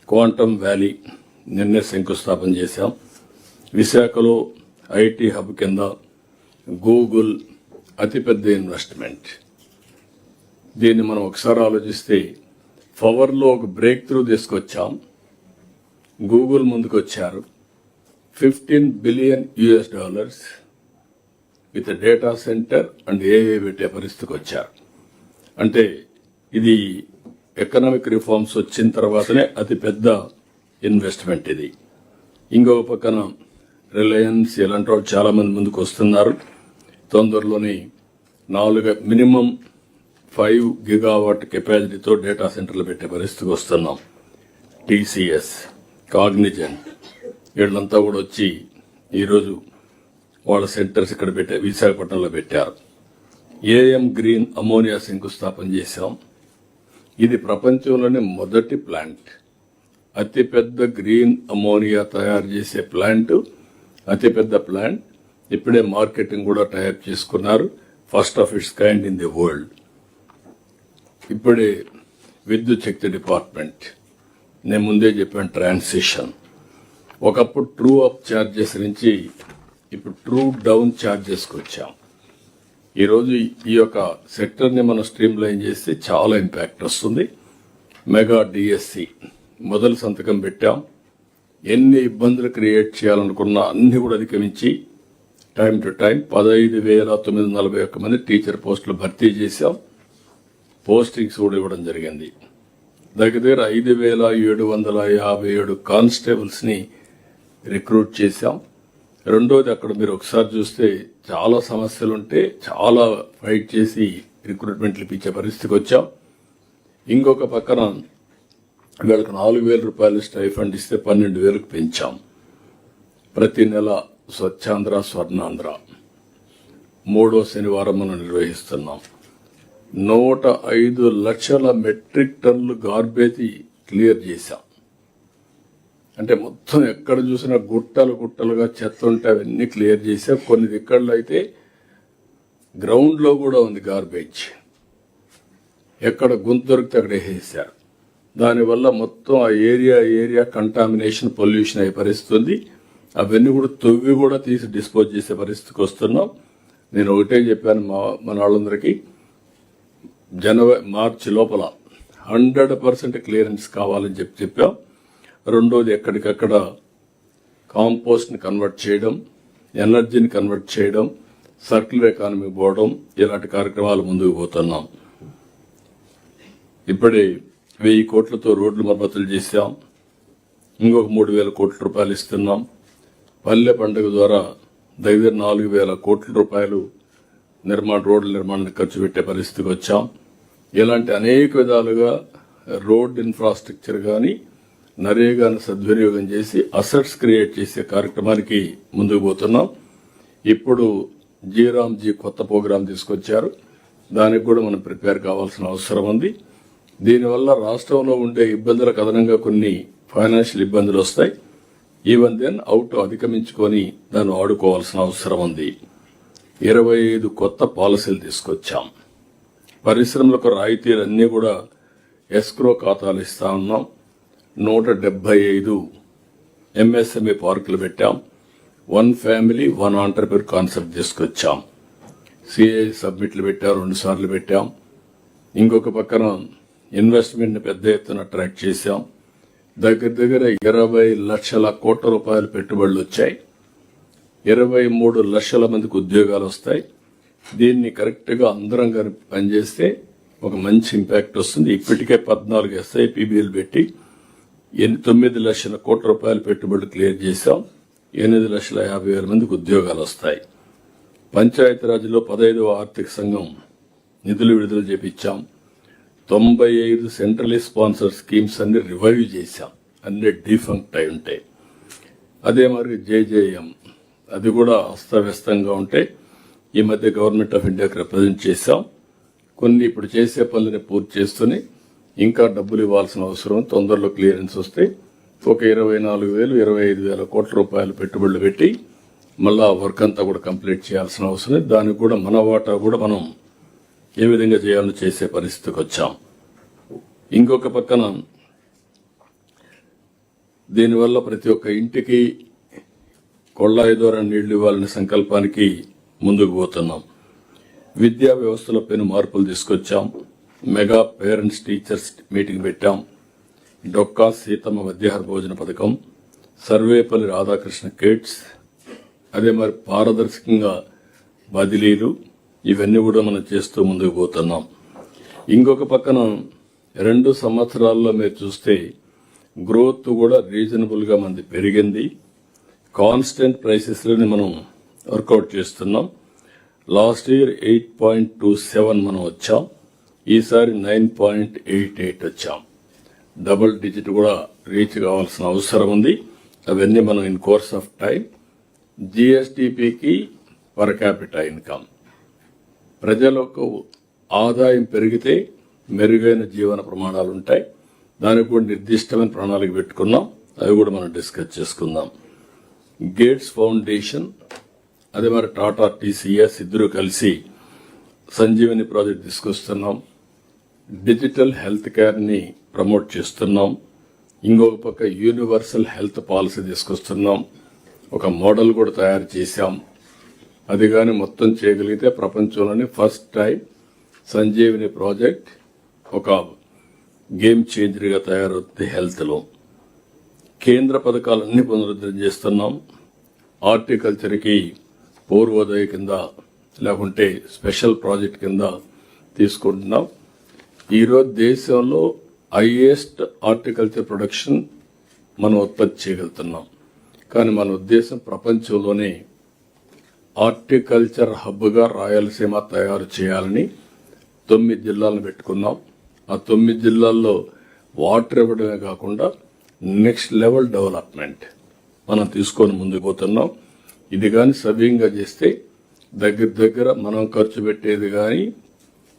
Quantum valley నిన్నే శంకుస్థాపన చేశాం. విశాఖలో ఐటీ హబ్ కింద గూగుల్ అతిపెద్ద ఇన్వెస్ట్మెంట్. దీన్ని మనం ఒకసారి ఆలోచిస్తే పవర్లో ఒక బ్రేక్ త్రూ తీసుకొచ్చాం. గూగుల్ ముందుకు వచ్చారు. $15 billion with data centre and AI పెట్టే పరిస్థితికి వచ్చారు. అంటే ఇది ఎకనామిక్ రిఫార్మ్స్ వచ్చిన తర్వాతనే అతి పెద్ద ఇన్వెస్ట్మెంట్ ఇది. ఇంకో పక్కన రిలయన్స్ ఇలాంటి వాళ్ళు చాలా మంది ముందుకు వస్తున్నారు. తొందరలోనే మినిమం 5 గిగావాట్ కెపాసిటీతో డేటా సెంటర్లు పెట్టే పరిస్థితికి వస్తున్నాం. టీసీఎస్, కాగ్నిజెంట్ వీళ్ళంతా కూడా వచ్చి ఈరోజు వాళ్ళ సెంటర్స్ ఇక్కడ విశాఖపట్నంలో పెట్టారు. ఏఎం గ్రీన్ అమోనియా శంకుస్థాపన చేశాం. ఇది ప్రపంచంలోనే మొదటి ప్లాంట్. అతిపెద్ద గ్రీన్ అమోనియా తయారు చేసే ప్లాంట్, అతిపెద్ద ప్లాంట్. ఇప్పుడే మార్కెటింగ్ కూడా టైప్ చేసుకున్నారు. First of it's kind in the world. ఇప్పుడే విద్యుత్ శక్తి డిపార్ట్మెంట్, నేను ముందే చెప్పాను, ట్రాన్సిషన్. ఒకప్పుడు ట్రూ అప్ ఛార్జెస్ నుంచి ఇప్పుడు ట్రూ డౌన్ ఛార్జెస్కి వచ్చాం. ఈరోజు ఈ యొక్క సెక్టర్ని మనం స్ట్రీమ్ లైన్ చేస్తే చాలా ఇంపాక్ట్ వస్తుంది. మెగా డిఎస్సి మొదలు సంతకం పెట్టాం. ఎన్ని ఇబ్బందులు క్రియేట్ చేయాలనుకున్నా అన్ని కూడా అధిగమించి టైం టు టైం 15,941 మంది టీచర్ పోస్టులు భర్తీ చేశాం. పోస్టింగ్స్ కూడా ఇవ్వడం జరిగింది. దగ్గర 5,757 కానిస్టేబుల్స్ ని రిక్రూట్ చేశాం. రెండోది, అక్కడ మీరు ఒకసారి చూస్తే చాలా సమస్యలుంటే చాలా ఫైట్ చేసి రిక్రూట్మెంట్లు ఇప్పించే పరిస్థితికి వచ్చాం. ఇంకొక పక్కన వీళ్ళకి 4,000 రూపాయలు స్టైఫండ్ ఇస్తే 12,000కు పెంచాం. ప్రతి నెల స్వచ్ఛాంధ్ర, స్వర్ణాంధ్ర 3వ శనివారం మనం నిర్వహిస్తున్నాం. 105 లక్షల మెట్రిక్ టన్నులు గార్బేజ్ క్లియర్ చేశాం. అంటే మొత్తం ఎక్కడ చూసినా గుట్టలుగా చెత్త ఉంటే అవన్నీ క్లియర్ చేశాం. కొన్ని దిక్కల్లో అయితే గ్రౌండ్ లో కూడా ఉంది గార్బేజ్. ఎక్కడ గుంత దొరికితే అక్కడ వేసేశారు. దానివల్ల మొత్తం ఆ ఏరియా కంటామినేషన్, పొల్యూషన్ అయ్యే పరిస్థితి. అవన్నీ కూడా తవ్వి కూడా తీసి డిస్పోజ్ చేసే పరిస్థితికి వస్తున్నాం. నేను ఒకటే చెప్పాను మన వాళ్ళందరికీ, మార్చి లోపల 100% క్లియరెన్స్ కావాలని చెప్పాం. రెండోది, ఎక్కడికక్కడ కాంపోస్ట్ ని కన్వర్ట్ చేయడం, ఎనర్జీని కన్వర్ట్ చేయడం, సర్క్యులర్ ఎకానమీ పోవడం, ఇలాంటి కార్యక్రమాలు ముందుకు పోతున్నాం. ఇప్పుడే 1000 కోట్లతో రోడ్లు మరమ్మతులు చేశాం. ఇంకొక 3,000 కోట్ల రూపాయలు ఇస్తున్నాం. పల్లె పండుగ ద్వారా దగ్గర 4,000 కోట్ల రూపాయలు రోడ్ల నిర్మాణానికి ఖర్చు పెట్టే పరిస్థితికి వచ్చాం. ఇలాంటి అనేక విధాలుగా రోడ్ ఇన్ఫ్రాస్ట్రక్చర్ గాని, నరేగాను సద్వినియోగం చేసి అసెట్స్ క్రియేట్ చేసే కార్యక్రమానికి ముందుకు పోతున్నాం. ఇప్పుడు జీరామ్జీ కొత్త ప్రోగ్రాం తీసుకొచ్చారు. దానికి కూడా మనం ప్రిపేర్ కావాల్సిన అవసరం ఉంది. దీనివల్ల రాష్ట్రంలో ఉండే ఇబ్బందులకు అదనంగా కొన్ని ఫైనాన్షియల్ ఇబ్బందులు వస్తాయి. ఈవెన్ దెన్ అవుట్ అధిగమించుకొని దాన్ని ఆడుకోవాల్సిన అవసరం ఉంది. 25 కొత్త పాలసీలు తీసుకొచ్చాం. పరిశ్రమలకు రాయితీలన్నీ కూడా ఎస్క్రో ఖాతాలు ఇస్తా ఉన్నాం. 175 ఎంఎస్ఎంఈ పార్కులు పెట్టాం. 1 ఫ్యామిలీ 1 ఆంటర్ప్రెన్యూర్ కాన్సెప్ట్ తీసుకొచ్చాం. సిఐ సబ్మిట్లు పెట్టాం, 2 సార్లు పెట్టాం. ఇంకొక పక్కన ఇన్వెస్ట్మెంట్ ని పెద్ద ఎత్తున అట్రాక్ట్ చేశాం. దగ్గర 20 లక్షల కోట్ల రూపాయల పెట్టుబడులు వచ్చాయి. 23 లక్షల మందికి ఉద్యోగాలు వస్తాయి. దీన్ని కరెక్ట్ గా అందరం కానీ పనిచేస్తే ఒక మంచి ఇంపాక్ట్ వస్తుంది. ఇప్పటికే 14 SIPBలు పెట్టి 9 లక్షల కోట్ల రూపాయల పెట్టుబడులు క్లియర్ చేశాం. 8,50,000 మందికి ఉద్యోగాలు వస్తాయి. పంచాయతీరాజ్లో 15వ ఆర్థిక సంఘం నిధులు విడుదల చేపించాం. 95 సెంట్రలీ స్పాన్సర్ స్కీమ్స్ అన్ని రివైవ్ చేశాం. అన్ని డిఫంక్ట్ అయి ఉంటాయి. అదే మరి JJM అది కూడా అస్తవ్యస్తంగా ఉంటే ఈ మధ్య గవర్నమెంట్ ఆఫ్ ఇండియాకి రిప్రజెంట్ చేశాం. కొన్ని ఇప్పుడు చేసే పనులని పూర్తి చేస్తూనే ఇంకా డబ్బులు ఇవ్వాల్సిన అవసరం. తొందరలో క్లియరెన్స్ వస్తే ఒక 24,000, 25,000 కోట్ల రూపాయలు పెట్టుబడులు పెట్టి మళ్ళా వర్క్ అంతా కూడా కంప్లీట్ చేయాల్సిన అవసరం. దానికి కూడా మన వాటా కూడా మనం ఏ విధంగా చేయాలో చేసే పరిస్థితికి వచ్చాం. ఇంకొక పక్కన దీనివల్ల ప్రతి ఒక్క ఇంటికి కొళ్ళాయి ద్వారా నీళ్లు ఇవ్వాలనే సంకల్పానికి ముందుకు పోతున్నాం. విద్యా వ్యవస్థలో పెను మార్పులు తీసుకొచ్చాం. మెగా పేరెంట్స్ టీచర్స్ మీటింగ్ పెట్టాం. డొక్కా సీతమ్మ మధ్యాహ్న భోజన పథకం, సర్వేపల్లి రాధాకృష్ణ కిట్స్, అదే మరి పారదర్శకంగా బదిలీలు, ఇవన్నీ కూడా మనం చేస్తూ ముందుకు పోతున్నాం. ఇంకొక పక్కన 2 సంవత్సరాల్లో మీరు చూస్తే గ్రోత్ కూడా రీజనబుల్ గా మంది పెరిగింది. కాన్స్టెంట్ ప్రైసెస్ లోని మనం వర్కౌట్ చేస్తున్నాం. లాస్ట్ ఇయర్ 8.27 మనం వచ్చాం, ఈసారి 9.88 వచ్చాం. డబుల్ డిజిట్ కూడా రీచ్ కావాల్సిన అవసరం ఉంది. అవన్నీ మనం ఇన్ కోర్స్ ఆఫ్ టైం. జిఎస్టిపికి పర్ క్యాపిటల్ ఇన్కమ్, ప్రజలకు ఆదాయం పెరిగితే మెరుగైన జీవన ప్రమాణాలు ఉంటాయి. దానికి కూడా నిర్దిష్టమైన ప్రణాళిక పెట్టుకున్నాం. అవి కూడా మనం డిస్కస్ చేసుకుందాం. గేట్స్ ఫౌండేషన్, అదే మరి టాటా టీసీఎస్ ఇద్దరు కలిసి సంజీవని ప్రాజెక్ట్ తీసుకొస్తున్నాం. డిజిటల్ హెల్త్ కేర్ ని ప్రమోట్ చేస్తున్నాం. ఇంకొక పక్క యూనివర్సల్ హెల్త్ పాలసీ తీసుకొస్తున్నాం. ఒక మోడల్ కూడా తయారు చేశాం. అది కానీ మొత్తం చేయగలిగితే ప్రపంచంలోని ఫస్ట్ టైం సంజీవని ప్రాజెక్ట్ ఒక గేమ్ చేంజర్ గా తయారవుతుంది హెల్త్ లో. కేంద్ర పథకాలన్నీ పునరుద్ధరణ చేస్తున్నాం. హార్టికల్చర్ కి పూర్వోదయ కింద లేకుంటే స్పెషల్ ప్రాజెక్ట్ కింద తీసుకుంటున్నాం. ఈరోజు దేశంలో హైయెస్ట్ హార్టికల్చర్ ప్రొడక్షన్ మనం ఉత్పత్తి చేయగలుగుతున్నాం. కానీ మన ఉద్దేశం ప్రపంచంలోనే హార్టికల్చర్ హబ్ గా రాయలసీమ తయారు చేయాలని 9 జిల్లాలను పెట్టుకున్నాం. ఆ 9 జిల్లాల్లో వాటర్ ఇవ్వడమే కాకుండా నెక్స్ట్ లెవెల్ డెవలప్మెంట్ మనం తీసుకొని ముందుకు పోతున్నాం. ఇది కానీ సవ్యంగా చేస్తే దగ్గర మనం ఖర్చు పెట్టేది కానీ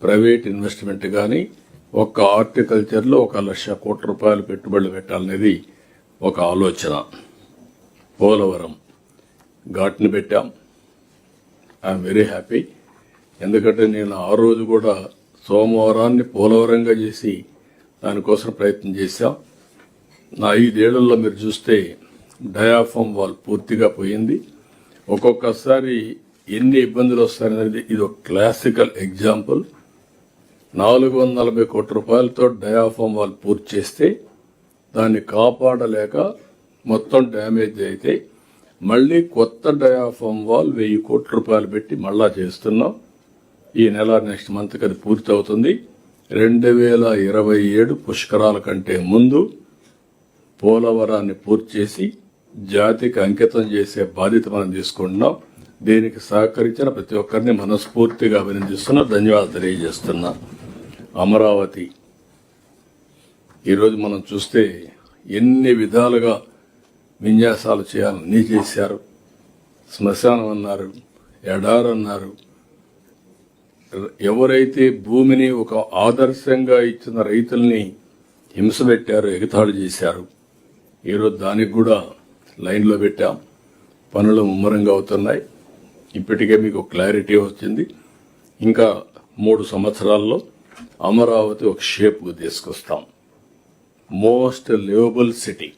ప్రైవేట్ ఇన్వెస్ట్మెంట్ కానీ ఒక్క హార్టికల్చర్ లో 1,00,000 కోట్ల రూపాయలు పెట్టుబడులు పెట్టాలనేది ఒక ఆలోచన. పోలవరం ఘాట్ని పెట్టాం. I'm very happy. ఎందుకంటే నేను ఆ రోజు కూడా సోమవారాన్ని పోలవరంగా చేసి దానికోసం ప్రయత్నం చేశాం. నా 5 ఏళ్లలో మీరు చూస్తే డయాఫామ్ వాల్ పూర్తిగా పోయింది. ఒక్కొక్కసారి ఎన్ని ఇబ్బందులు వస్తాయనేది ఇది ఒక క్లాసికల్ ఎగ్జాంపుల్. 440 కోట్ల రూపాయలతో డయాఫామ్ వాల్ పూర్తి చేస్తే దాన్ని కాపాడలేక మొత్తం డ్యామేజ్ అయితే మళ్లీ కొత్త డయాఫామ్ వాల్ 1000 కోట్ల రూపాయలు పెట్టి మళ్ళా చేస్తున్నాం. ఈ నెల నెక్స్ట్ మంత్ అది పూర్తి అవుతుంది. 2027 పుష్కరాల కంటే ముందు పోలవరాన్ని పూర్తి చేసి జాతికి అంకితం చేసే బాధ్యత మనం తీసుకుంటున్నాం. దీనికి సహకరించిన ప్రతి ఒక్కరిని మనస్ఫూర్తిగా అభినందిస్తున్నా, ధన్యవాదాలు తెలియజేస్తున్నా. అమరావతి ఈరోజు మనం చూస్తే ఎన్ని విధాలుగా విన్యాసాలు చేయాలని చేశారు. శ్మశానం అన్నారు, ఎడారన్నారు. ఎవరైతే భూమిని ఒక ఆదర్శంగా ఇచ్చిన రైతుల్ని హింస పెట్టారో, ఎగతాళి చేశారు. ఈరోజు దానికి కూడా లైన్లో పెట్టాం. పనులు ముమ్మరంగా అవుతున్నాయి. ఇప్పటికే మీకు క్లారిటీ వచ్చింది. ఇంకా 3 సంవత్సరాల్లో అమరావతి ఒక షేప్కు తీసుకొస్తాం. Most liveable city.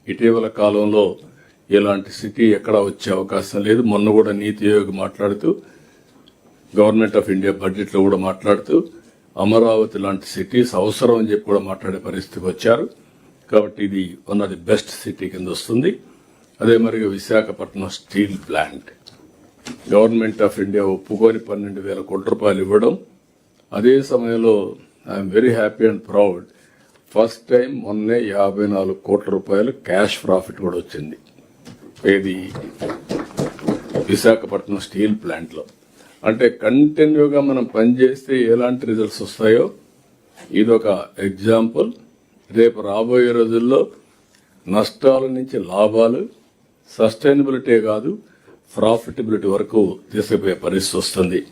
ఇటీవల కాలంలో ఇలాంటి సిటీ ఎక్కడా వచ్చే అవకాశం లేదు. మొన్న కూడా నీతి ఆయోగ్ మాట్లాడుతూ, గవర్నమెంట్ ఆఫ్ ఇండియా బడ్జెట్ లో కూడా మాట్లాడుతూ అమరావతి లాంటి సిటీస్ అవసరం అని చెప్పి కూడా మాట్లాడే పరిస్థితికి వచ్చారు. కాబట్టి ఇది one of the best city కింద వస్తుంది. అదే మరిగా Visakhapatnam steel plant government of India ఒప్పుకొని 12,000 కోట్ల రూపాయలు ఇవ్వడం. అదే సమయంలో I'm very happy and proud. First time మొన్నే 54 కోట్ల రూపాయలు క్యాష్ ప్రాఫిట్ కూడా వచ్చింది. ఇది విశాఖపట్నం స్టీల్ ప్లాంట్ లో. అంటే కంటిన్యూగా మనం పనిచేస్తే ఎలాంటి రిజల్ట్స్ వస్తాయో ఇదొక ఎగ్జాంపుల్. రేపు రాబోయే రోజుల్లో నష్టాల నుంచి లాభాలు, సస్టైనబిలిటీ కాదు ప్రాఫిటబిలిటీ వరకు తీసుకుపోయే పరిస్థితి వస్తుంది.